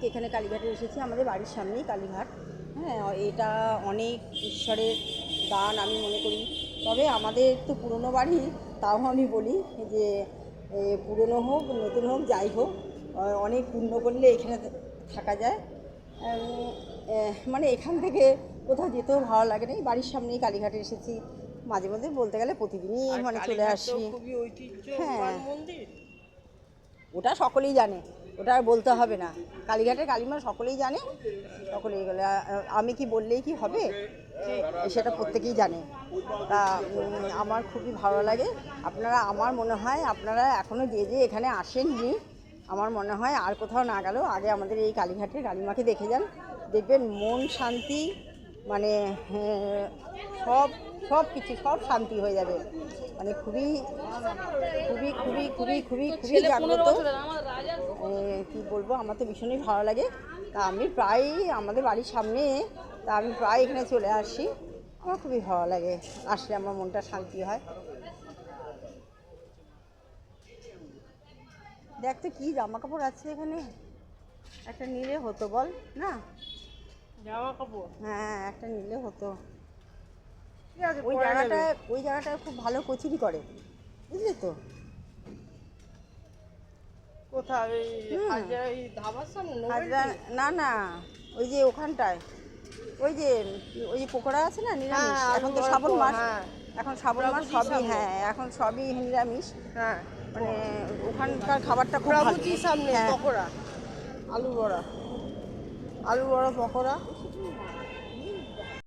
আজকে এখানে কালীঘাটে এসেছি, আমাদের বাড়ির সামনেই কালীঘাট। হ্যাঁ, এটা অনেক ঈশ্বরের দান আমি মনে করি। তবে আমাদের তো পুরনো বাড়ি, তাও আমি বলি যে পুরনো হোক নতুন হোক যাই হোক, অনেক পুণ্য করলে এখানে থাকা যায়। মানে এখান থেকে কোথাও যেতেও ভালো লাগে না, এই বাড়ির সামনেই কালীঘাটে এসেছি। মাঝে মধ্যে বলতে গেলে প্রতিদিনই মানে চলে আসি। খুবই ঐতিহ্যবান হ্যাঁ, মন্দির। ওটা সকলেই জানে, ওটা আর বলতে হবে না। কালীঘাটের কালীমা সকলেই জানে, সকলেই বলে। আমি কি বললেই কি হবে, সেটা প্রত্যেকেই জানে। তা আমার খুবই ভালো লাগে। আপনারা, আমার মনে হয় আপনারা এখনও যে যে এখানে আসেননি, আমার মনে হয় আর কোথাও না গেলেও আগে আমাদের এই কালীঘাটের কালীমাকে দেখে যান, দেখবেন মন শান্তি, মানে সব সব কিছু সব শান্তি হয়ে যাবে। মানে খুবই খুবই খুবই খুবই খুবই খুবই জাগ্রত। কী বলবো, আমার তো ভীষণই ভালো লাগে। তা আমি প্রায় আমাদের বাড়ির সামনে, তা আমি প্রায় এখানে চলে আসি। আমার খুবই ভালো লাগে, আসলে আমার মনটা শান্তি হয়। দেখ তো কী জামা কাপড় আছে এখানে, একটা নিলে হতো বল না? জামা কাপড়, হ্যাঁ, একটা নিলে হতো। ঠিক আছে, ওই জায়গাটায় খুব ভালো কচুরি করে, বুঝলি তো? কোথায়? এই ধাবার সামনে? না না, ওই যে ওখানটায়, ওই যে পকোড়া আছে না নিরামিষ, এখন তো শ্রাবণ মাস, এখন শ্রাবণ মাস সবই, হ্যাঁ এখন সবই নিরামিষ। হ্যাঁ, মানে ওখানকার খাবারটা খুব ভালো। সামনে হ্যাঁ, পকোড়া, আলু বড়া, পকোড়া।